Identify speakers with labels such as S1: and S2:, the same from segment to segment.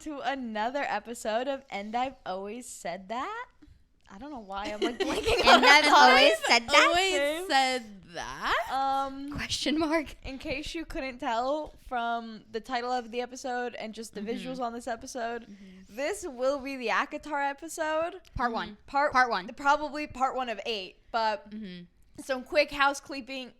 S1: to another episode of And I've Always Said That. I don't know why I'm like blinking on
S2: And I've always said that.
S3: Always said that?
S2: Question mark.
S1: In case you couldn't tell from the title of the episode and just the visuals on this episode, this will be the Acotar episode.
S2: Part one.
S1: Part one. Probably part 1 of 8, but some quick housekeeping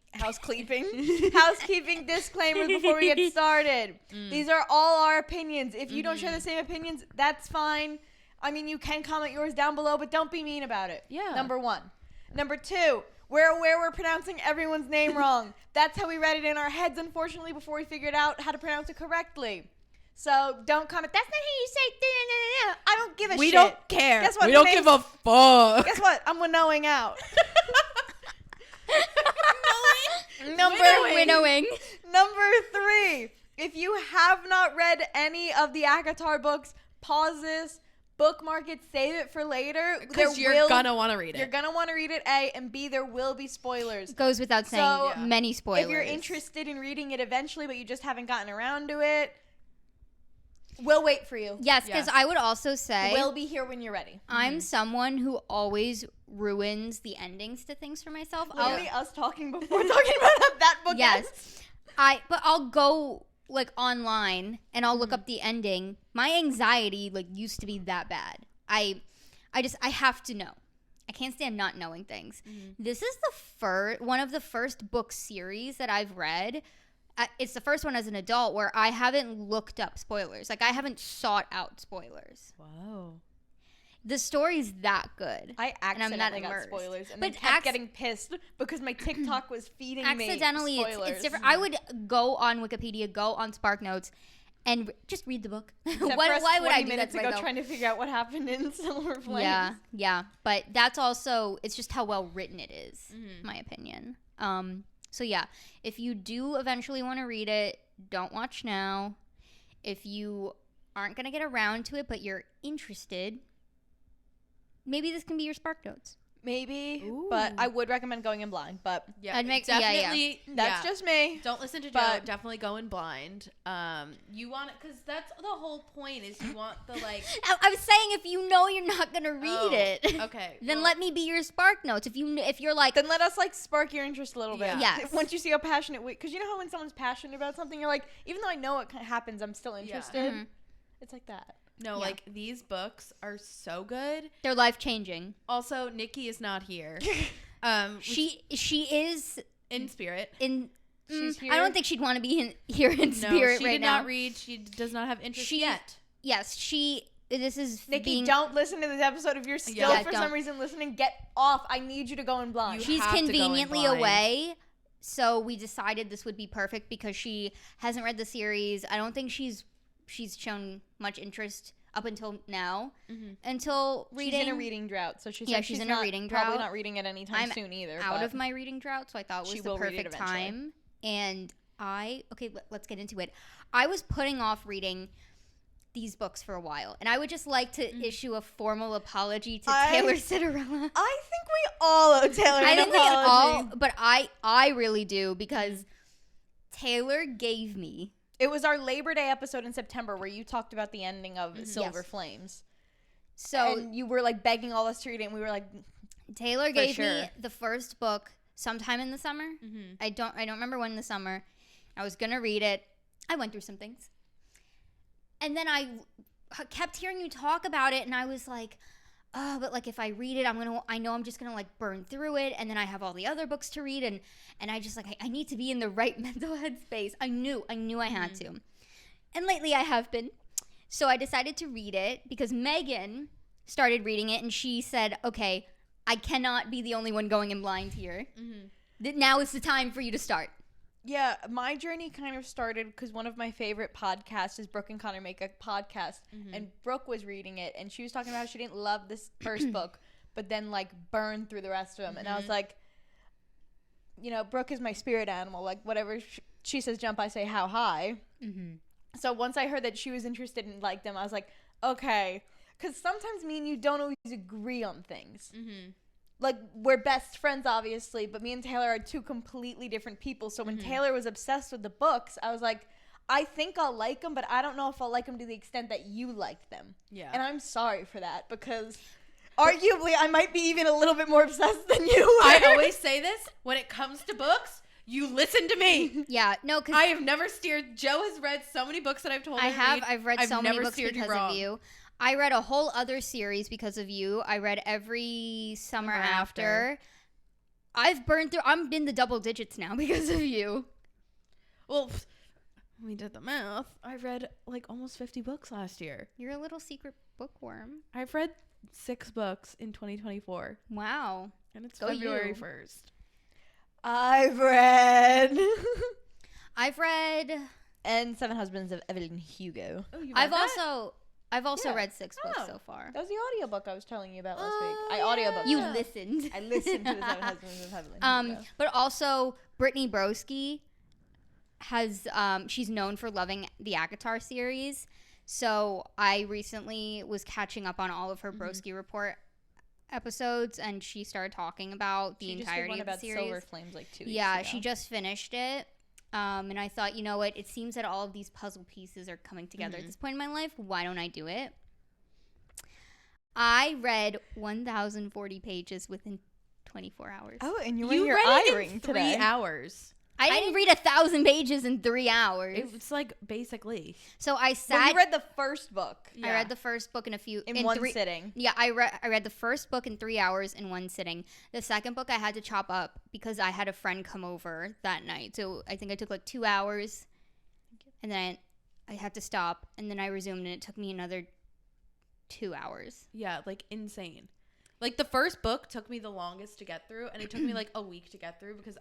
S1: disclaimers before we get started. These are all our opinions. If you don't share the same opinions, that's fine. I mean, you can comment yours down below, but don't be mean about it.
S3: Yeah.
S1: Number 1. Number 2, we're aware we're pronouncing everyone's name wrong. That's how we read it in our heads, unfortunately, before we figured out how to pronounce it correctly. So don't comment, that's not how you say I don't give a shit.
S3: We don't care.
S1: Guess what?
S3: We don't give a fuck.
S1: Guess what? I'm winnowing out.
S2: Winnowing.
S1: Number 3, if you have not read any of the Acotar books, pause this, bookmark it, save it for later.
S3: Because you're gonna want to read it.
S1: You're gonna want to read it, A, and B, there will be spoilers.
S2: Goes without saying,
S1: So,
S2: many spoilers.
S1: If you're interested in reading it eventually, but you just haven't gotten around to it, we'll wait for you.
S2: Yes, because I would also say
S1: We'll be here when you're ready.
S2: I'm someone who always ruins the endings to things for myself.
S1: Literally us talking before talking about that book.
S2: Yes. But I'll go like online and I'll look up the ending. My anxiety like used to be that bad. I have to know. I can't stand not knowing things. This is the one of the first book series that I've read. It's the first one as an adult where I haven't looked up spoilers. Like I haven't sought out spoilers.
S3: Whoa.
S2: The story's that good.
S1: I accidentally got
S2: immersed.
S1: spoilers and
S2: But
S1: then kept getting pissed because my TikTok was feeding me spoilers.
S2: It's different. I would go on Wikipedia, go on SparkNotes, and just read the book. Why would I do that to myself?
S1: Trying to figure out what happened in Silver Flames?
S2: Yeah. But that's also, it's just how well written it is, in my opinion. So yeah, if you do eventually want to read it, don't watch now. If you aren't going to get around to it, but you're interested, maybe this can be your SparkNotes.
S1: Maybe,
S3: Ooh.
S1: but I would recommend going in blind. But
S3: Yeah,
S2: I'd make-
S3: definitely.
S1: that's just me.
S3: Don't listen to Joe.
S1: But-
S3: Definitely go in blind. You want it because that's the whole point. Is you want the like.
S2: I was saying if you know you're not going to read it,
S3: Okay.
S2: then
S3: well,
S2: let me be your SparkNotes. If you're like,
S1: Then let us like spark your interest a little bit.
S3: Yeah.
S2: Yes.
S1: Once you see how passionate because you know how when someone's passionate about something, you're like, even though I know what happens, I'm still interested. It's like that.
S3: No, like these books are so good.
S2: they're life-changing.
S3: Also, Nikki is not here.
S2: She is
S3: in spirit.
S2: in.
S1: She's here.
S2: I don't think she'd want to be here in spirit
S3: she
S2: right
S3: did
S2: now.
S3: not read. She does not have interest
S2: She-
S3: yet.
S2: Yes, this is
S1: Nikki, don't listen to this episode. If you're still
S2: Yeah,
S1: for
S2: don't.
S1: some reason listening, get off. I need you to go in blind.
S3: You
S2: She's
S3: have to go in
S2: conveniently
S3: blind.
S2: away, so we decided this would be perfect because she hasn't read the series. I don't think she's shown much interest up until now. Until reading.
S1: She's in a reading drought, so she's
S2: she's in a reading drought.
S1: Probably not reading it anytime
S2: I'm
S1: soon either.
S2: out
S1: but
S2: of my reading drought, so I thought it
S1: she
S2: was the
S1: will read it
S2: perfect
S1: eventually.
S2: time. And let's get into it. I was putting off reading these books for a while, and I would just like to issue a formal apology to Taylor Cinderella.
S1: I think we all owe Taylor
S2: I
S1: an
S2: think we all,
S1: apology.
S2: but I really do because Taylor gave me.
S1: It was our Labor Day episode in September where you talked about the ending of Silver
S2: Yes.
S1: Flames.
S2: So
S1: and you were like begging all us to read it, and we were like,
S2: Taylor gave
S1: sure.
S2: me the first book sometime in the summer. I don't remember when in the summer. I was gonna read it. I went through some things, and then I kept hearing you talk about it, and I was like, oh, but like if I read it, I know I'm just gonna like burn through it, and then I have all the other books to read, and I just like I need to be in the right mental headspace. I knew I had to, and lately I have been. So I decided to read it because Meghan started reading it, and she said, okay, I cannot be the only one going in blind here. Now is the time for you to start.
S1: yeah, my journey kind of started because one of my favorite podcasts is Brooke and Connor Make a Podcast, and Brooke was reading it, and she was talking about how she didn't love this first book, but then like burned through the rest of them, and I was like, you know, Brooke is my spirit animal. Like whatever she says, jump, I say how high. So once I heard that she was interested in like them, I was like, okay, because sometimes me and you don't always agree on things. Like, we're best friends, obviously, but me and Taylor are two completely different people. So when Taylor was obsessed with the books, I was like, I think I'll like them, but I don't know if I'll like them to the extent that you like them.
S3: Yeah.
S1: And I'm sorry for that because arguably I might be even a little bit more obsessed than you were.
S3: I always say this, when it comes to books, you listen to me.
S2: Yeah, no, because
S3: I have never steered. Joe has read so many books that I've told her to read.
S2: I've read so many books because of you. I read a whole other series because of you. I read every summer after. I've burned through. I'm in the double digits now because of you.
S3: Well, we did the math. I read like almost 50 books last year.
S2: You're a little secret bookworm.
S3: I've read 6 books in 2024.
S2: Wow.
S3: And it's
S2: Go
S3: February
S2: you.
S3: 1st.
S1: I've read and Seven Husbands of Evelyn Hugo.
S3: Oh, you read
S2: I've
S3: that?
S2: also
S1: Yeah.
S2: read 6 books so far.
S1: That was the audiobook I was telling you about last week.
S3: Oh,
S1: I audiobooked
S2: You
S3: yeah.
S1: it.
S2: listened.
S1: I listened to the Seven Husbands of Evelyn Hugo.
S2: But also Brittany Broski has she's known for loving the Acotar series. So I recently was catching up on all of her Broski Report episodes, and she started talking about the entirety of the series.
S1: Silver Flames like 2 weeks
S2: Yeah,
S1: ago.
S2: she just finished it. And I thought, you know what? It seems that all of these puzzle pieces are coming together at this point in my life. Why don't I do it? I read 1,040 pages within 24 hours.
S1: Oh, and you
S3: You
S1: your
S3: read
S1: eye
S3: it in
S1: ring
S3: 3
S1: today.
S3: hours.
S2: I didn't read 1,000 pages in 3 hours.
S3: It's like basically.
S2: So I
S1: Well,
S2: sat.
S1: you read the first book
S2: I read the first book in
S1: one
S2: 3
S1: sitting.
S2: Yeah, I read the first book in 3 hours in one sitting. The second book I had to chop up because I had a friend come over that night. So I think I took like 2 hours, and then I had to stop, and then I resumed, and it took me another 2 hours.
S3: Yeah, like insane. Like the first book took me the longest to get through, and it took me like a week to get through because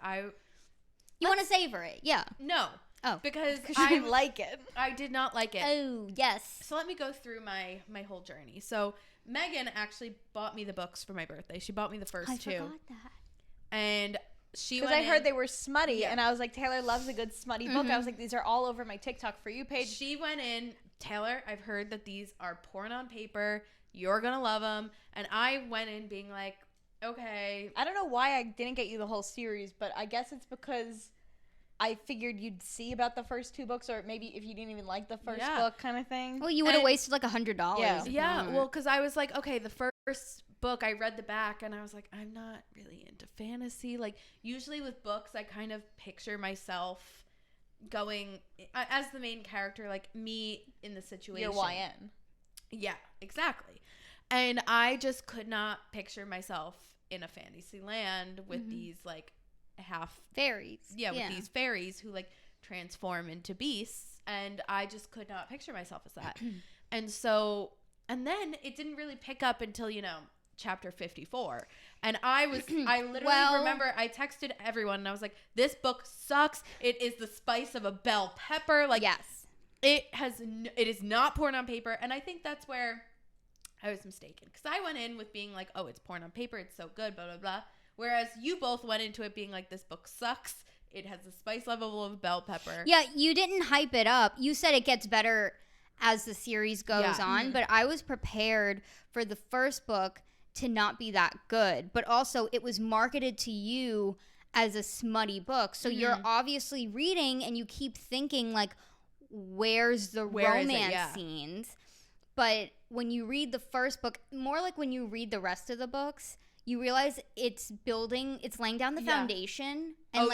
S2: You want to savor it, yeah.
S3: No.
S2: Oh.
S3: Because
S1: You didn't like it.
S3: I did not like it.
S2: Oh, yes.
S3: So let me go through my whole journey. So Meghan actually bought me the books for my birthday. She bought me the first 2.
S2: I forgot that.
S3: And she
S1: Because
S3: went
S1: I heard
S3: in-
S1: they were smutty,
S3: Yeah.
S1: and I was like, Taylor loves a good smutty book. I was like, these are all over my TikTok For You page.
S3: She went in, Taylor, I've heard that these are porn on paper. You're going to love them. And I went in being like, okay.
S1: I don't know why I didn't get you the whole series, but I guess it's because I figured you'd see about the first 2 books, or maybe if you didn't even like the first book kind of thing.
S2: Well, you would have
S3: And-
S2: wasted like $100.
S1: Yeah.
S3: Yeah, well, because I was like, okay, the first book, I read the back, and I was like, I'm not really into fantasy. Like, usually with books, I kind of picture myself going as the main character, like me in the situation.
S1: Your YN.
S3: Yeah, exactly. And I just could not picture myself in a fantasy land with these, like,
S2: Fairies.
S3: with these fairies who, like, transform into beasts. And I just could not picture myself as that. And then it didn't really pick up until, chapter 54. And I literally remember I texted everyone and I was like, this book sucks. It is the spice of a bell pepper. Like,
S2: yes.
S3: it is not porn on paper. And I think that's where I was mistaken. Because I went in with being like, oh, it's porn on paper. It's so good, blah, blah, blah. Whereas you both went into it being like, this book sucks. It has the spice level of bell pepper.
S2: Yeah, you didn't hype it up. You said it gets better as the series goes on, but I was prepared for the first book to not be that good. But also, it was marketed to you as a smutty book. So you're obviously reading and you keep thinking, like, where's the romance scenes? But when you read the first book, more like when you read the rest of the books, you realize it's laying down the foundation. And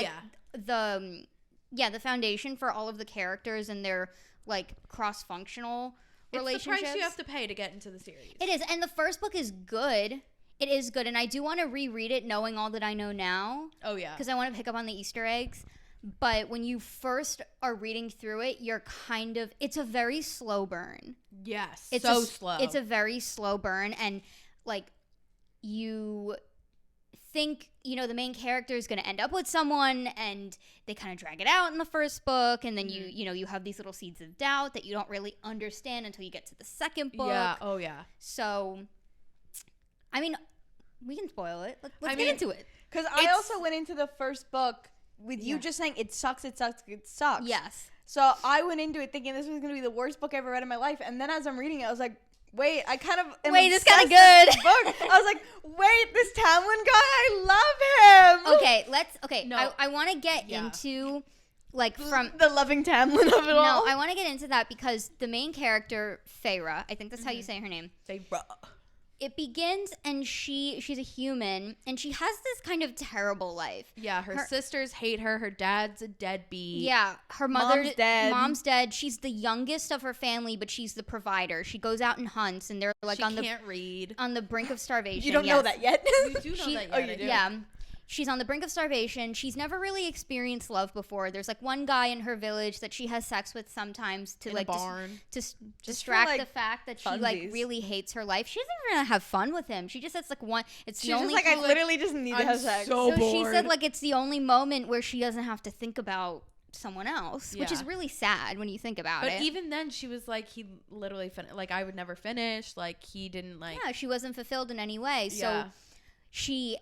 S2: the foundation for all of the characters and their, like, cross-functional relationships.
S3: It's the price you have to pay to get into the series.
S2: It is, and the first book is good. It is good, and I do want to reread it knowing all that I know now.
S3: Oh, yeah.
S2: Because I want to pick up on the Easter eggs. But when you first are reading through it, it's a very slow burn.
S3: Yes,
S2: It's
S3: so slow.
S2: It's a very slow burn, and, like, you think, the main character is going to end up with someone, and they kind of drag it out in the first book, and then you have these little seeds of doubt that you don't really understand until you get to the second book.
S3: Yeah, oh, yeah.
S2: So, I mean, we can spoil it. Let's get into it.
S1: Because I also went into the first book with you just saying, it sucks, it sucks, it sucks.
S2: Yes.
S1: So I went into it thinking this was going to be the worst book I ever read in my life. And then as I'm reading it, I was like, wait, I kind of am
S2: Wait, it's kind of
S1: obsessed with
S2: good.
S1: this book. I was like, wait, this Tamlin guy, I love him.
S2: Okay, no. I want to get into like from
S1: the loving tamlin of it all.
S2: No, I want to get into that because the main character, Feyre, I think that's how you say her name.
S3: Feyre.
S2: It begins and she's a human and she has this kind of terrible life.
S3: Yeah, her sisters hate her. Her dad's a deadbeat.
S2: Yeah, her mom's dead. She's the youngest of her family, but she's the provider. She goes out and hunts, and they're like
S3: she can't read.
S2: On the brink of starvation.
S1: You don't know that yet.
S3: You do know that yet. Oh, you do.
S2: Yeah. She's on the brink of starvation. She's never really experienced love before. There's like one guy in her village that she has sex with sometimes to
S3: in
S2: like
S3: a barn.
S2: to distract
S1: for, like,
S2: the fact that
S1: funsies.
S2: she like really hates her life. She doesn't even have fun with him. She just says like one. It's
S1: She's
S2: the only.
S1: just like, I literally just need to have sex.
S3: So bored.
S2: She said like it's the only moment where she doesn't have to think about someone else, which is really sad when you think about it.
S3: But even then, she was like, he literally like I would never finish. Like he didn't like.
S2: Yeah, she wasn't fulfilled in any way. So she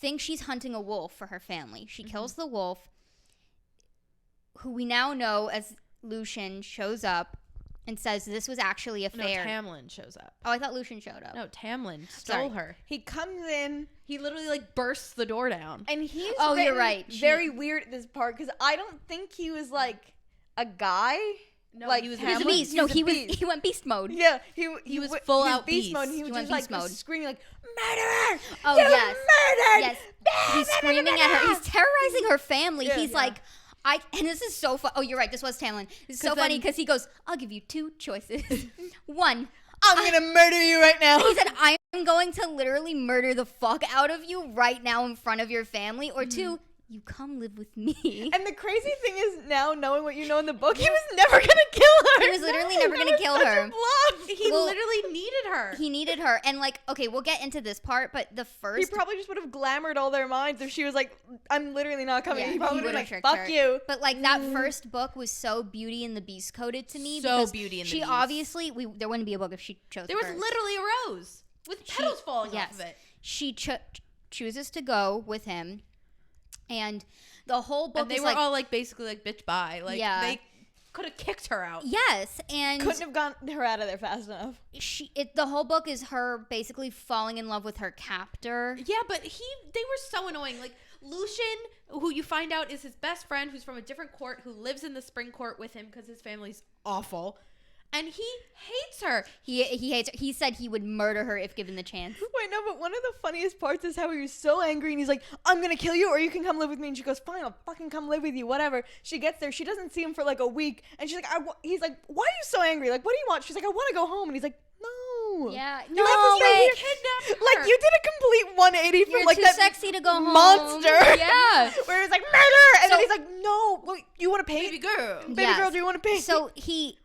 S2: thinks she's hunting a wolf for her family. She kills the wolf, who we now know as Lucian shows up and says this was actually a feyre.
S3: No, Tamlin shows up.
S2: Oh, I thought Lucian showed up.
S3: No, Tamlin stole her.
S1: He comes in.
S3: He literally like bursts the door down.
S1: And he's
S2: you're right.
S1: Very weird at this part because I don't think he was like a guy.
S3: No,
S1: like
S3: he was
S2: He was a beast. He went beast mode.
S1: Yeah,
S3: he was full out
S1: beast mode. And he
S2: He
S1: was
S2: went
S1: just like
S2: beast mode.
S1: screaming like murderer.
S2: Oh,
S1: you
S2: yes.
S1: murdered.
S2: Yes. He's screaming at her. He's terrorizing her family.
S1: Yeah.
S2: He's like, and this is so fun. Oh, you're right. This was Tamlin. It's so funny because he goes, I'll give you two choices. One,
S1: I'm going to murder you right now.
S2: he said, I am going to literally murder the fuck out of you right now in front of your family. Or two, you come live with me.
S1: And the crazy thing is now knowing what you know in the book, he was never going to kill her.
S2: He was literally never going to kill her.
S3: He literally needed her.
S2: He needed her. And like, okay, we'll get into this part, but the first...
S1: He probably just would have glamored all their minds if she was like, I'm literally not coming.
S2: Yeah,
S1: he probably
S2: he
S1: would have
S2: would've
S1: been like,
S2: tricked
S1: fuck
S2: her.
S1: you.
S2: But like that first book was so Beauty and the Beast coded to me.
S3: So
S2: because
S3: Beauty and the
S2: she
S3: Beast.
S2: obviously, there wouldn't be a book if she chose
S3: There was
S2: first.
S3: literally a rose with petals falling off of it.
S2: She chooses to go with him. And the whole book
S3: And they
S2: is
S3: were
S2: like,
S3: all like basically like bitch bye. Like they could have kicked her out.
S2: yes, and
S1: Couldn't have gotten her out of there fast enough.
S2: the whole book is her basically falling in love with her captor.
S3: Yeah, but they were so annoying. Like Lucian, who you find out is his best friend, who's from a different court, who lives in the spring court with him because his family's awful, and he hates her.
S2: He hates her. He said he would murder her if given the chance.
S1: Wait, no, but one of the funniest parts is how he was so angry and he's like, I'm gonna kill you or you can come live with me. And she goes, fine, I'll fucking come live with you, whatever. She gets there, she doesn't see him for like a week, and she's like, he's like, why are you so angry? Like, what do you want? She's like, I want to go home. And he's like, no.
S2: Yeah,
S1: You
S2: no
S1: have to stay
S2: way.
S1: here.
S3: Kidnapped her.
S1: Like, you did a complete 180 from
S2: You're
S1: like
S2: too
S1: that
S2: sexy to go home.
S1: monster.
S2: Yeah.
S1: Where he's like, murder! And
S2: So-
S1: then he's like, no, well, you want to paint?
S3: Baby girl.
S1: Baby
S2: Yes.
S1: girl, do you want to paint?
S2: So he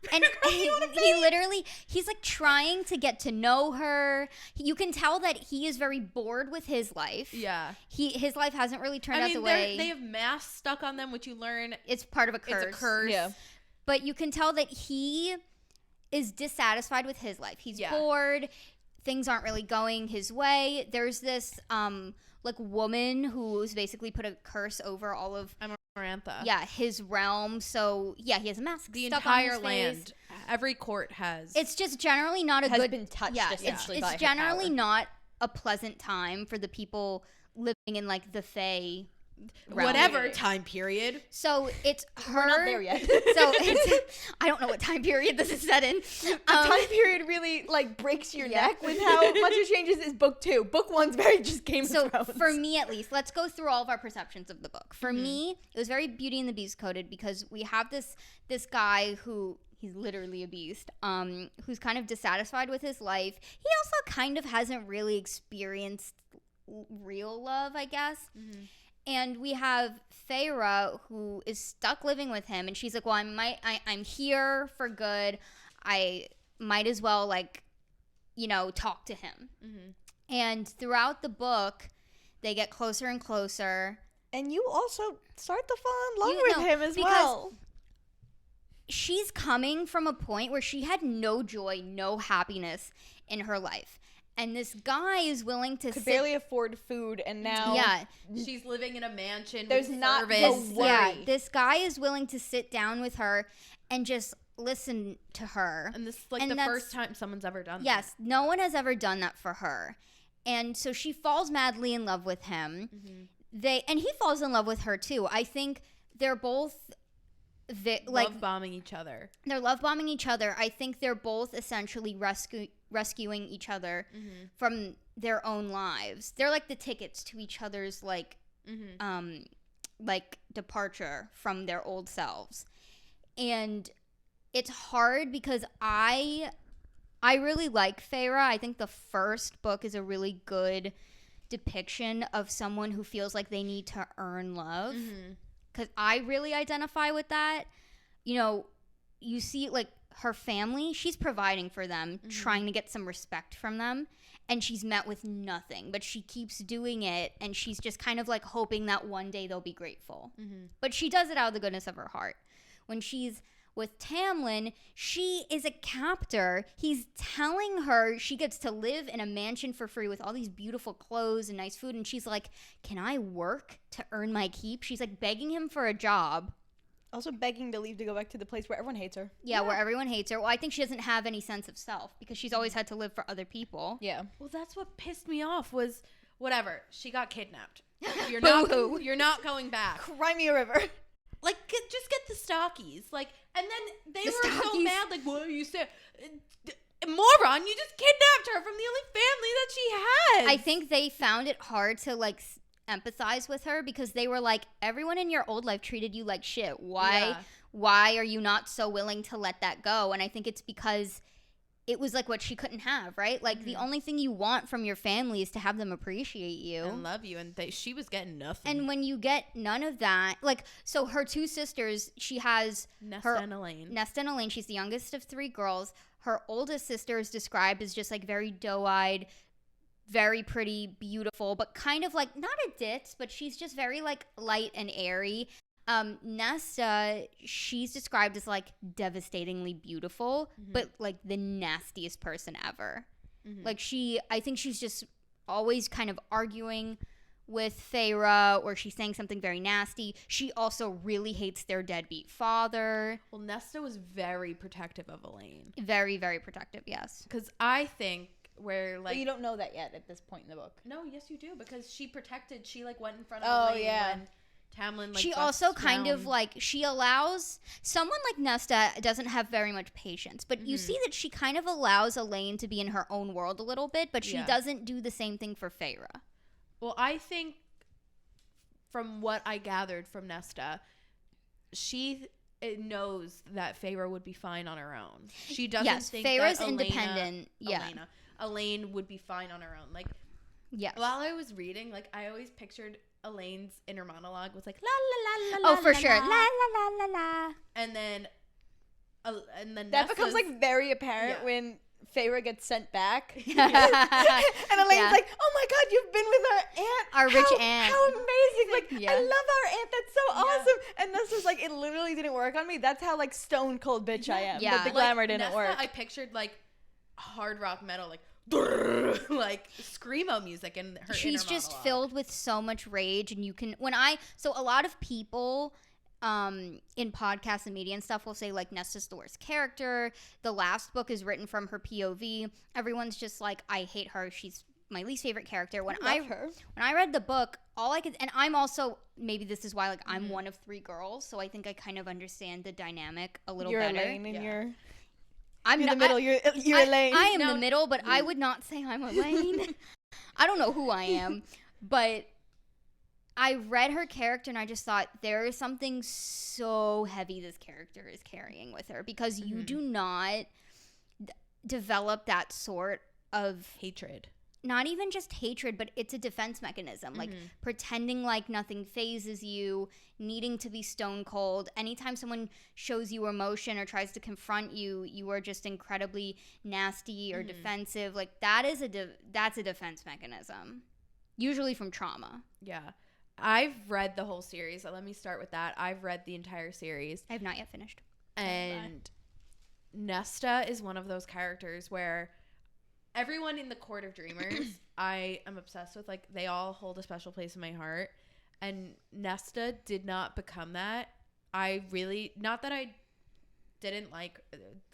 S2: literally, he's like trying to get to know her. You can tell that he is very bored with his life.
S3: Yeah.
S2: His life hasn't really turned
S3: I
S2: out
S3: mean,
S2: the way.
S3: they have masks stuck on them, which you learn
S2: It's part of a curse.
S3: it's a curse.
S1: Yeah.
S2: But you can tell that he is dissatisfied with his life. He's
S3: Yeah.
S2: bored. Things aren't really going his way. There's this like woman who's basically put a curse over all of
S3: Amarantha.
S2: his realm. So yeah, he has a mask.
S3: The
S2: stuck on
S3: entire
S2: his
S3: land.
S2: face.
S3: Every court has.
S2: It's just generally not a
S1: has
S2: good.
S1: been touched
S2: Yeah,
S1: essentially by
S2: it's
S1: her
S2: generally
S1: power.
S2: not a pleasant time for the people living in like the Fae realm.
S3: whatever time period.
S2: So it's her.
S1: We're not there yet.
S2: So it's, I don't know what time period this is set in.
S1: The time period really like breaks your neck with how much it changes is book 2. Book 1's very just Game of
S2: So
S1: Thrones.
S2: for me at least, let's go through all of our perceptions of the book. For me, it was very Beauty and the Beast coded because we have this guy who he's literally a beast, who's kind of dissatisfied with his life. He also kind of hasn't really experienced real love, I guess. And we have Feyre, who is stuck living with him, and she's like, well, I'm here for good. I might as well, like, talk to him. And throughout the book, they get closer and closer.
S1: And you also start to fall in love
S2: You
S1: with
S2: know,
S1: him as
S2: because
S1: well.
S2: She's coming from a point where she had no joy, no happiness in her life. And this guy is willing to
S1: Could barely afford food, and now
S3: She's living in a mansion.
S1: There's
S3: with
S1: not
S3: servants.
S1: the worry.
S2: this guy is willing to sit down with her and just listen to her.
S3: And this is like
S2: And
S3: the
S2: that's-
S3: first time someone's ever done
S2: Yes, no one has ever done that for her. And so she falls madly in love with him. And he falls in love with her too. I think they're both
S3: love bombing each other.
S2: They're love bombing each other. I think they're both essentially rescuing each other from their own lives. They're like the tickets to each other's like departure from their old selves. And it's hard because I really like Feyre. I think the first book is a really good depiction of someone who feels like they need to earn love. Because I really identify with that. You know, you see, like, her family, she's providing for them, trying to get some respect from them, and she's met with nothing. But she keeps doing it, and she's just kind of, like, hoping that one day they'll be grateful. But she does it out of the goodness of her heart. When she's with Tamlin, she is a captor. He's telling her she gets to live in a mansion for free with all these beautiful clothes and nice food. And she's like, can I work to earn my keep? She's like begging him for a job.
S1: Also begging to leave to go back to the place where everyone hates her.
S2: Yeah, where everyone hates her. Well, I think she doesn't have any sense of self because she's always had to live for other people.
S1: Yeah.
S3: Well, that's what pissed me off was whatever. She got kidnapped. You're not going back.
S1: Cry me a river.
S3: Like, just get the stockies. Like, and then they were so mad. Like, what are you saying? Moron, you just kidnapped her from the only family that she has.
S2: I think they found it hard to, like, empathize with her because they were like, everyone in your old life treated you like shit. Why are you not so willing to let that go? And I think it's because it was like what she couldn't have, right? Like the only thing you want from your family is to have them appreciate you
S3: and love you, and she was getting nothing.
S2: And when you get none of that, like, so her two sisters, she has
S3: Nesta and Elaine.
S2: She's the youngest of three girls. Her oldest sister is described as just like very doe-eyed, very pretty, beautiful, but kind of like not a ditz, but she's just very like light and airy. Nesta, she's described as like devastatingly beautiful, but like the nastiest person ever. Like I think she's just always kind of arguing with Feyre, or she's saying something very nasty. She also really hates their deadbeat father.
S3: Well, Nesta was very protective of Elaine.
S2: Very, very protective, yes.
S3: Because I think where like...
S1: But you don't know that yet at this point in the book.
S3: No, yes you do, because she like went in front of Elaine when Tamlin, like,
S2: she also kind of like, she allows someone like Nesta doesn't have very much patience, but you see that she kind of allows Elaine to be in her own world a little bit, but she doesn't do the same thing for Feyre.
S3: Well, I think from what I gathered from Nesta, she knows that Feyre would be fine on her own. She doesn't think
S2: Feyre's
S3: that
S2: independent.
S3: Elaine would be fine on her own. Like, while I was reading, like, I always pictured Elaine's inner monologue was like la la la la.
S2: Oh, for sure, la la la la la.
S3: And then
S1: that becomes like very apparent when Feyre gets sent back, and Elaine's like, "Oh my God, you've been with our
S2: rich aunt.
S1: How amazing! Like, I love our aunt. That's so awesome." And Nesta's like, "It literally didn't work on me. That's how like stone cold bitch I am. But the glamour didn't
S3: Nesta,
S1: work."
S3: I pictured like hard rock metal, like like screamo music, and her
S2: she's
S3: inner
S2: just
S3: monologue.
S2: Filled with so much rage, and you can so a lot of people in podcasts and media and stuff will say like Nesta's the worst character, the last book is written from her POV, everyone's just like, I hate her, she's my least favorite character. When I read the book, all I could, and I'm also, maybe this is why like I'm one of three girls, so I think I kind of understand the dynamic a little better.
S1: Elaine and
S2: I'm
S1: in the middle. You're Elaine.
S2: I am the middle, but I would not say I'm Elaine. I don't know who I am, but I read her character and I just thought there is something so heavy this character is carrying with her, because you do not develop that sort of
S3: hatred.
S2: Not even just hatred, but it's a defense mechanism. Like pretending like nothing phases you, needing to be stone cold. Anytime someone shows you emotion or tries to confront you, you are just incredibly nasty or defensive. Like that's a defense mechanism, usually from trauma.
S3: Yeah. I've read the whole series. So let me start with that. I've read the entire series.
S2: I have not yet finished.
S3: And Nesta is one of those characters where everyone in the Court of Dreamers, I am obsessed with. Like, they all hold a special place in my heart. And Nesta did not become that. I really, not that I didn't like,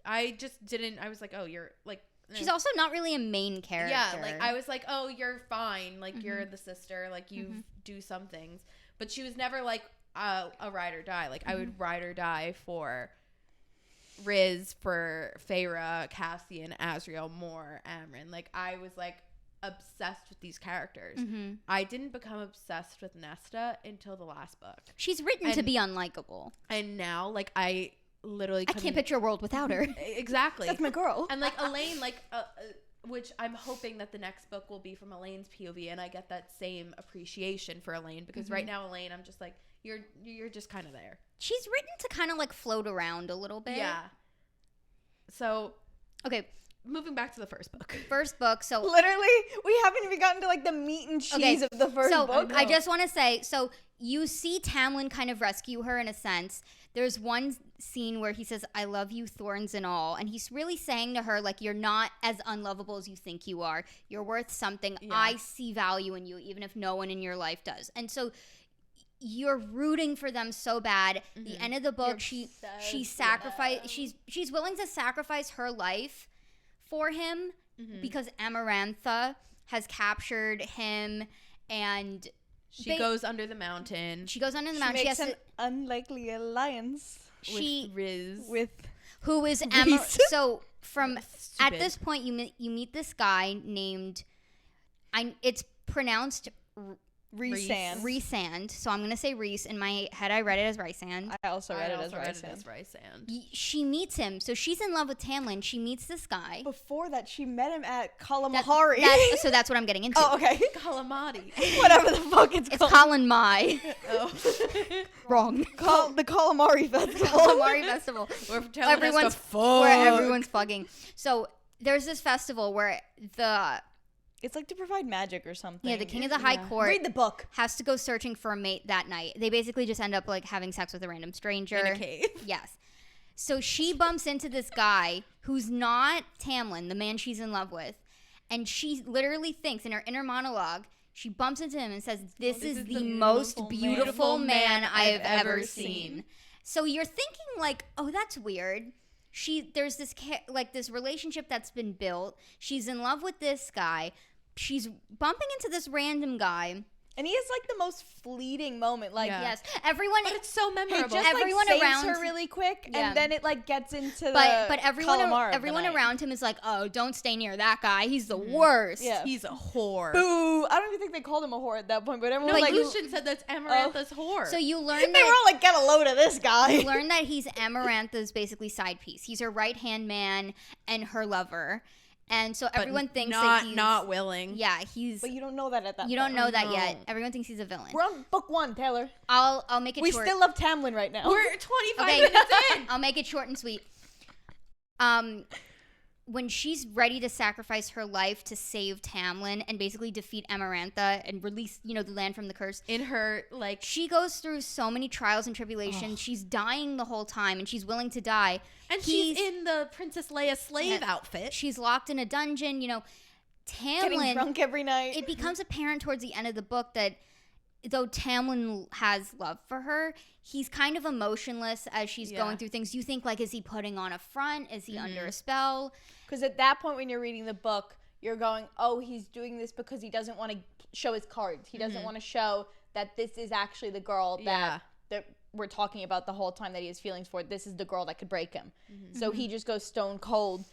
S3: I just didn't, I was like, oh, you're like.
S2: She's also not really a main character.
S3: Yeah, like, I was like, oh, you're fine. Like, you're the sister. Like, you do some things. But she was never, like, a ride or die. Like I would ride or die for Riz, for Feyre, Cassian, Azriel, Moore, Amryn. Like I was like obsessed with these characters. I didn't become obsessed with Nesta until the last book.
S2: She's written to be unlikable.
S3: And now, like, I literally
S2: I can't picture a world without her.
S3: Exactly.
S1: That's my girl.
S3: And like Elaine, like which I'm hoping that the next book will be from Elaine's POV, and I get that same appreciation for Elaine, because right now Elaine, I'm just like, you're just kind of there.
S2: She's written to kind of like float around a little bit.
S3: Yeah. So,
S2: okay,
S3: moving back to the first book.
S2: So
S1: Literally, we haven't even gotten to like the meat and cheese of the first book.
S2: I just want to say, so you see Tamlin kind of rescue her in a sense. There's one scene where he says, "I love you, thorns and all," and he's really saying to her, like, you're not as unlovable as you think you are. You're worth something. Yeah. I see value in you, even if no one in your life does. And so you're rooting for them so bad. The end of the book, she sacrificed. She's willing to sacrifice her life for him because Amarantha has captured him, and
S3: she goes under the mountain.
S2: She
S1: makes an unlikely alliance
S3: with Riz.
S1: Who is
S2: so from at this point you meet this guy named it's pronounced Rhysand. So I'm gonna say Rhys. In my head, I read it as Rhysand.
S1: I also read it as Rhysand.
S2: She meets him, so she's in love with Tamlin. She meets this guy.
S1: Before that, she met him at Kalamahari.
S2: So that's what I'm getting into.
S1: Oh, okay.
S3: Kalamati.
S1: Whatever the fuck it's called.
S2: It's Colin Mai.
S3: Oh.
S2: Wrong.
S1: The Calamari Festival.
S2: Calamari Festival.
S3: Where
S2: everyone's fucking. So there's this festival where
S1: it's like to provide magic or something.
S2: Yeah, the king of the high court.
S1: Read the book.
S2: Has to go searching for a mate that night. They basically just end up like having sex with a random stranger.
S3: In a cave.
S2: Yes. So she bumps into this guy who's not Tamlin, the man she's in love with. And she literally thinks in her inner monologue, she bumps into him and says, this is the most beautiful man I have ever seen. So you're thinking like, oh, that's weird. There's this this relationship that's been built. She's in love with this guy. She's bumping into this random guy.
S1: And he has like the most fleeting moment. Like,
S2: yes, everyone.
S3: But it's so memorable.
S1: He just
S2: everyone
S1: saves
S2: around
S1: her really quick, and then it like gets into
S2: but everyone around him is like, oh, don't stay near that guy. He's the worst.
S1: Yeah.
S3: He's a whore.
S1: Boo! I don't even think they called him a whore at that point. But everyone
S3: no,
S1: was like,
S3: Lucian said that's Amarantha's whore.
S2: So you learn
S1: they were all like, get a load of this guy.
S2: You learn that he's Amarantha's basically side piece. He's her right hand man and her lover. And so everyone thinks that he's
S3: not willing.
S2: Yeah, he's.
S1: But you don't know that at that point.
S2: You don't know that yet. Everyone thinks he's a villain.
S1: We're on book 1, Taylor.
S2: I'll make it
S1: we
S2: short.
S1: We still love Tamlin right now.
S3: We're 25 minutes in.
S2: I'll make it short and sweet. When she's ready to sacrifice her life to save Tamlin and basically defeat Amarantha and release, the land from the curse.
S3: In her,
S2: she goes through so many trials and tribulations. Oh. She's dying the whole time, and she's willing to die.
S3: And she's in the Princess Leia slave outfit.
S2: She's locked in a dungeon, Tamlin.
S1: Getting drunk every night.
S2: It becomes apparent towards the end of the book that though Tamlin has love for her, he's kind of emotionless as she's going through things. You think, is he putting on a front? Is he under a spell?
S1: Because at that point when you're reading the book, you're going, oh, he's doing this because he doesn't want to show his cards. He doesn't want to show that this is actually the girl that we're talking about the whole time that he has feelings for. This is the girl that could break him. So he just goes stone cold.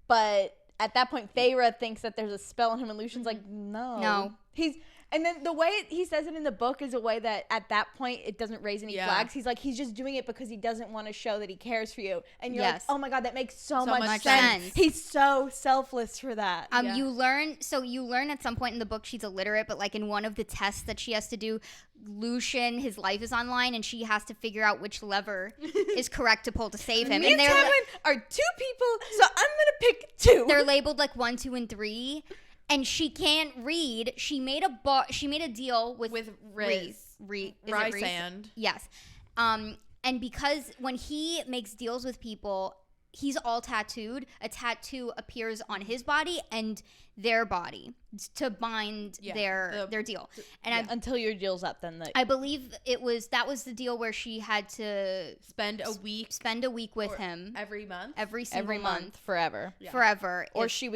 S1: But at that point, Feyre thinks that there's a spell on him, and Lucian's like, no. And then the way he says it in the book is a way that at that point it doesn't raise any flags. He's like, he's just doing it because he doesn't want to show that he cares for you. And you're like, oh my God, that makes so much sense. He's so selfless for that.
S2: You learn at some point in the book she's illiterate, but in one of the tests that she has to do, Lucian, his life is online, and she has to figure out which lever is correct to pull to save him.
S1: Me and Tamlin are 2 people, so I'm gonna pick 2.
S2: They're labeled 1, 2, and 3. And she can't read. She made a deal with
S3: Rhysand.
S2: Yes. And because when he makes deals with people, he's all tattooed. A tattoo appears on his body and their body to bind their deal. And
S1: until your deal's up, then
S2: I believe that was the deal where she had to
S3: spend a week
S2: with him
S3: every month,
S2: every single month
S1: forever.
S2: Yeah.
S1: Or she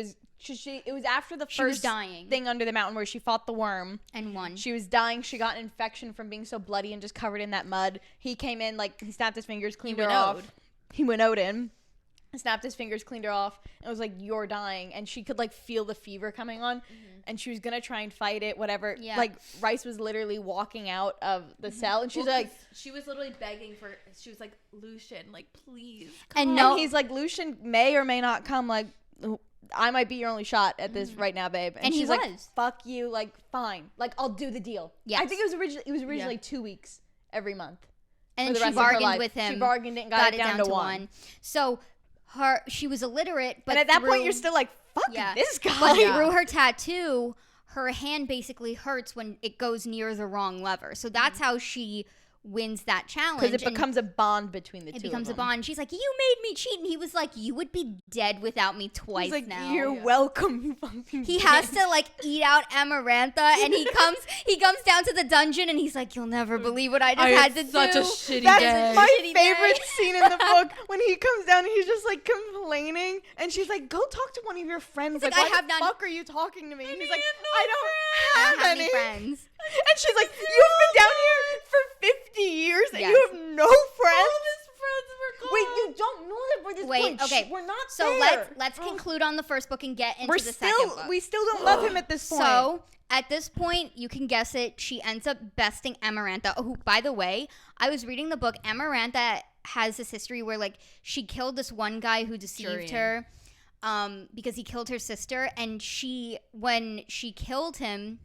S1: it was after the
S2: She was
S1: first
S2: dying.
S1: thing under the mountain where she fought the worm.
S2: And won.
S1: She was dying. She got an infection from being so bloody and just covered in that mud. He came in, like, he snapped his fingers, cleaned her off. He winnowed in. Snapped his fingers, cleaned her off, and was like, "You're dying." And she could, like, feel the fever coming on, and she was gonna try and fight it, whatever.
S2: Yeah.
S1: Like, Rice was literally walking out of the cell, and she's like,
S3: she was literally begging for. She was like, "Lucian, like, please."
S2: And
S1: and he's like, "Lucian may or may not come. Like, I might be your only shot at this right now, babe."
S2: And
S1: she's
S2: he
S1: like,
S2: was.
S1: "Fuck you, like, fine, like, I'll do the deal."
S2: Yes.
S1: I think it was originally 2 weeks every month.
S2: And
S1: for the
S2: she
S1: rest of her
S2: bargained
S1: life.
S2: with him.
S1: She bargained it and got it down to one.
S2: So she was illiterate, but
S1: and at that point, you're still like, "Fuck this guy."
S2: But through her tattoo, her hand basically hurts when it goes near the wrong lever. So that's how she wins that challenge.
S1: Because it becomes a bond between the two.
S2: It becomes a
S1: of them.
S2: bond. She's like, "You made me cheat," and he was like, "You would be dead without me twice
S1: He's like,
S2: now."
S1: "You're welcome, you fucking."
S2: He has to like eat out Amarantha, and he comes down to the dungeon, and he's like, "You'll never believe what I just had to
S3: such
S2: do."
S3: a shitty
S1: That's
S3: day.
S1: my
S2: Shitty
S1: favorite
S2: day.
S1: scene in the book when he comes down and he's just like complaining, and she's like, "Go talk to one of your friends."
S2: He's
S1: Like,
S2: like,
S1: "Why
S2: "I have
S1: the
S2: none."
S1: fuck are you talking to me?" And he's like,
S2: I
S1: "I don't have any
S2: friends.
S1: And she's like, "You've been down here for 50 years and
S2: Yes.
S1: you have no friends."
S3: Friends were
S1: Wait, you don't know that by this
S2: Wait,
S1: point.
S2: okay.
S1: Shh, we're not
S2: So
S1: there.
S2: let's conclude on the first book and get into
S1: We're
S2: the second book.
S1: we still don't love him at this point.
S2: So at this point, you can guess it. She ends up besting Amarantha. Oh, by the way, I was reading the book. Amarantha has this history where like she killed this one guy who deceived her, because he killed her sister, and when she killed him,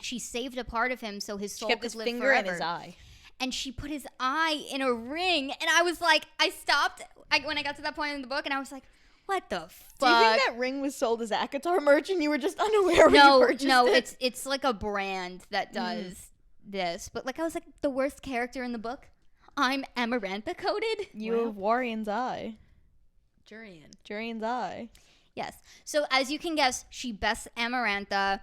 S2: she saved a part of him so his soul
S1: kept
S2: could
S1: his
S2: live
S1: finger
S2: forever.
S1: in his eye.
S2: And she put his eye in a ring, and I was like, I stopped when I got to that point in the book, and I was like, what the fuck?
S1: Do you think that ring was sold as Acotar merch and you were just unaware when you purchased it?
S2: it's like a brand that does this. But like I was like, the worst character in the book, I'm Amarantha coded.
S1: You have Warrian's eye. Jurian's eye.
S2: Yes. So as you can guess, she bests Amarantha.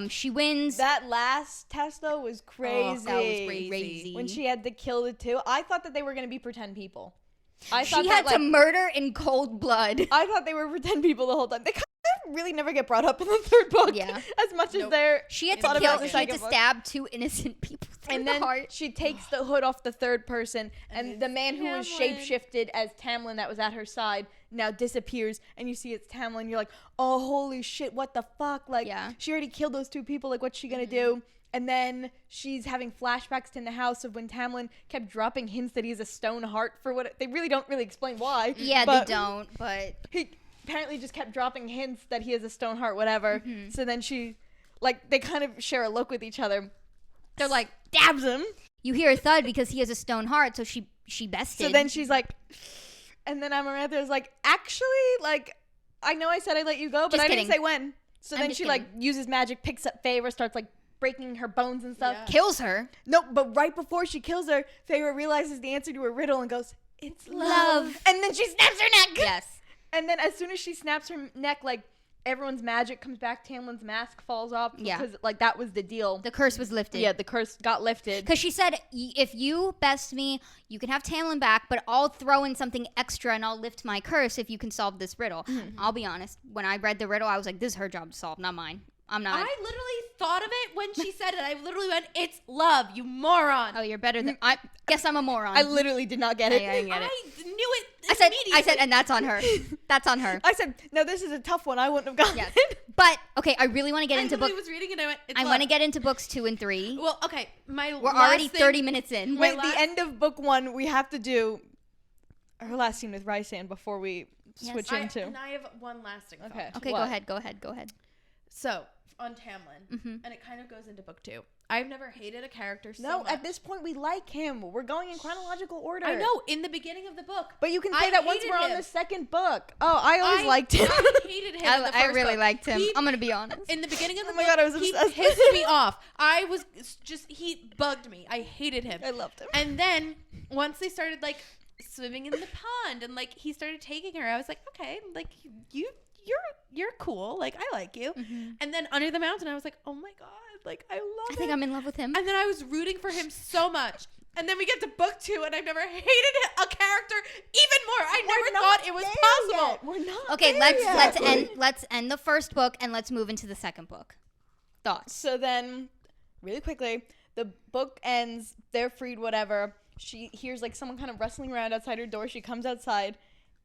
S2: She wins.
S1: That last test though was crazy.
S2: That was crazy.
S1: When she had to kill the two, I thought that they were gonna be pretend people.
S2: She had to murder in cold blood.
S1: I thought they were pretend people the whole time. They kind of really never get brought up in the third book.
S2: Yeah.
S1: As much as they're.
S2: She had
S1: thought
S2: to
S1: about
S2: kill.
S1: the
S2: She had
S1: second
S2: to
S1: book.
S2: stab two innocent people through
S1: And
S2: the
S1: then
S2: heart.
S1: she takes the hood off the third person, and the man who was
S3: Tamlin.
S1: shapeshifted as Tamlin that was at her side now disappears, and you see it's Tamlin. You're like, oh, holy shit, what the fuck? Like, she already killed those two people. Like, what's she gonna do? And then she's having flashbacks in the house of when Tamlin kept dropping hints that he has a stone heart for what they really don't really explain why.
S2: Yeah,
S1: but
S2: they don't, but
S1: he apparently just kept dropping hints that he has a stone heart, whatever. So then she, like, they kind of share a look with each other. They're like, dabs him.
S2: you hear a thud because he has a stone heart, so she bested.
S1: So then she's like, and then Amarantha is like, actually, like, I know I said I'd let you go, but
S2: Just
S1: I
S2: kidding.
S1: didn't say when. So
S2: I'm
S1: then
S2: just
S1: she,
S2: kidding.
S1: like, uses magic, picks up Feyre, starts, like, breaking her bones and stuff.
S2: kills her.
S1: No, but right before she kills her, Feyre realizes the answer to her riddle and goes, it's love. And then she snaps her neck.
S2: Yes.
S1: And then as soon as she snaps her neck, like, everyone's magic comes back. Tamlin's mask falls off.
S2: Yeah.
S1: Because, like, that was the deal.
S2: The curse was lifted.
S1: Yeah, the curse got lifted.
S2: Because she said, if you best me, you can have Tamlin back, but I'll throw in something extra and I'll lift my curse if you can solve this riddle. I'll be honest. When I read the riddle, I was like, this is her job to solve, not mine. I'm not.
S3: I literally thought of it when she said it. I literally went, "It's love, you moron."
S2: Oh, you're better than I. Guess I'm a moron.
S1: I literally did not get it.
S2: I didn't get it.
S3: I knew it.
S2: I said, and that's on her. That's on her.
S1: I said, no, this is a tough one. I wouldn't have gotten
S2: Yes.
S1: it.
S2: But okay, I really want to get
S3: I
S2: into
S3: literally
S2: book.
S3: was reading and I went, "It's
S2: I
S3: love."
S2: want to get into books 2 and 3.
S3: Well, okay.
S2: We're already 30 minutes in.
S1: Wait,
S3: last-
S1: the end of book 1, we have to do her last scene with Rysand before we switch into.
S3: And I have one lasting thought.
S1: Okay.
S2: Okay,
S1: What?
S2: go ahead.
S3: So, on Tamlin, and it kind of goes into book 2. I've never hated a character so
S1: No,
S3: much.
S1: at this point, we like him. We're going in chronological order.
S3: I know, in the beginning of the book.
S1: But you can say
S3: I
S1: that once
S3: hated
S1: we're on
S3: him.
S1: the second book. Oh, I always liked him.
S3: I hated him in the
S2: I
S3: first
S2: really
S3: book.
S2: liked him.
S3: He-
S2: I'm gonna be honest.
S3: In the beginning of the
S1: Oh my
S3: book,
S1: God, I was
S3: he
S1: obsessed.
S3: pissed me off. I was just, he bugged me. I hated him.
S1: I loved him.
S3: And then, once they started, like, swimming in the pond and, like, he started taking her, I was like, okay, like, you're cool. Like, I like you. And then Under the Mountain, I was like, oh my God, like, I love
S2: I think
S3: him.
S2: I'm in love with him.
S3: And then I was rooting for him so much. And then we get to book 2, and I've never hated a character even more. I never thought it was possible.
S1: We're not.
S2: Okay, let's end the first book and let's move into the second book. Thoughts?
S1: So then, really quickly, the book ends. They're freed. Whatever. She hears like someone kind of wrestling around outside her door. She comes outside,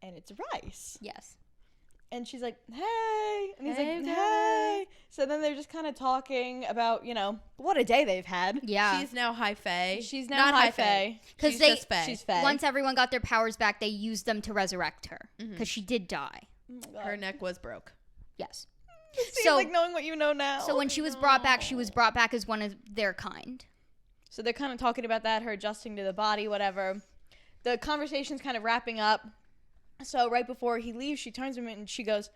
S1: and it's Rice.
S2: Yes.
S1: And she's like, hey. And he's
S3: Hey,
S1: like,
S3: guys.
S1: hey. So then they're just kind of talking about, what a day they've had.
S2: Yeah.
S3: She's now high fae.
S1: She's now
S3: not
S1: high
S3: high
S1: fae.
S3: fae.
S2: Because
S3: She's
S2: they,
S3: just fae.
S1: She's fae.
S2: once everyone got their powers back, they used them to resurrect her. Because she did die.
S1: Oh my God.
S3: Her neck was broke.
S2: Yes.
S1: It seems
S2: So-
S1: like knowing what you know now.
S2: So when she was brought back as one of their kind.
S1: So they're kind of talking about that, her adjusting to the body, whatever. The conversation's kind of wrapping up. So right before he leaves, she turns to him and she goes,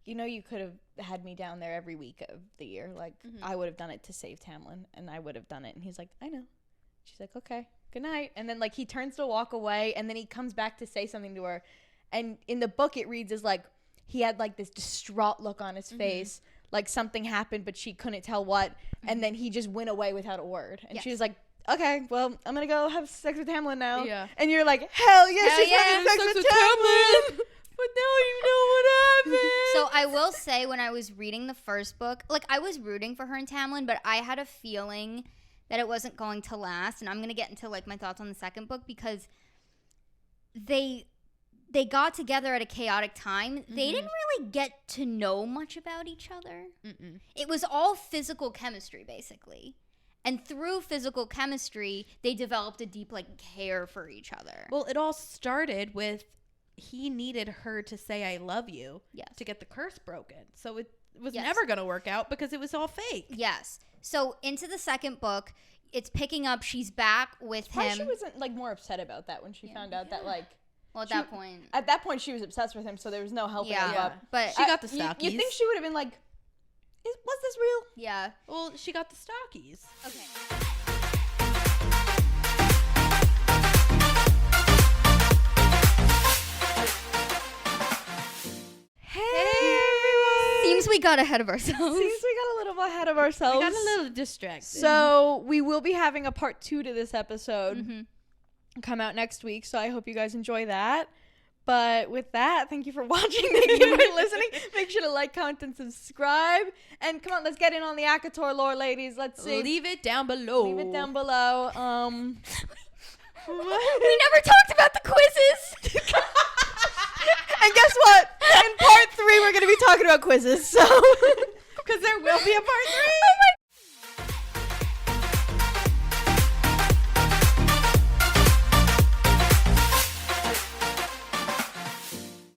S1: you could have had me down there every week of the year. Like, I would have done it to save Tamlin, and I would have done it. And he's like, I know. She's like, okay, good night. And then, like, he turns to walk away, and then he comes back to say something to her. And in the book, it reads as, like, he had, like, this distraught look on his face. Like, something happened, but she couldn't tell what. And then he just went away without a word. And she was like, okay, well, I'm going to go have sex with Tamlin now.
S3: Yeah.
S1: And you're like, hell yeah,
S2: Hell
S1: she's
S2: yeah,
S1: having sex with Tamlin.
S3: But now you know what happened.
S2: So I will say, when I was reading the first book, like, I was rooting for her and Tamlin, but I had a feeling that it wasn't going to last. And I'm going to get into, like, my thoughts on the second book because they got together at a chaotic time. They didn't really get to know much about each other. It was all physical chemistry, basically. And through physical chemistry, they developed a deep, like, care for each other.
S3: Well, it all started with he needed her to say I love you to get the curse broken. So it was never going to work out because it was all fake.
S2: Yes. So into the second book, it's picking up. She's back with
S1: Why
S2: him.
S1: she wasn't, like, more upset about that when she found out that, like...
S2: Well, at that point.
S1: At that point, she was obsessed with him, so there was no helping her up.
S2: But
S3: She got the stockies.
S1: You think she would have been like, was this real?
S2: yeah.
S3: Well, she got the stockies.
S2: Okay.
S1: Hey, everyone!
S2: Seems we got ahead of ourselves.
S1: Seems we got a little ahead of ourselves.
S3: We got a little distracted.
S1: So we will be having a part 2 to this episode come out next week, so I hope you guys enjoy that. But with that, thank you for watching. Thank you for listening. Make sure to like, comment, and subscribe. And come on, let's get in on the Acotar lore, ladies. Let's see.
S3: Leave it down below.
S1: Leave it down below.
S2: We never talked about the quizzes.
S1: And guess what? In part 3, we're going to be talking about quizzes. So,
S3: Because there will be a part 3.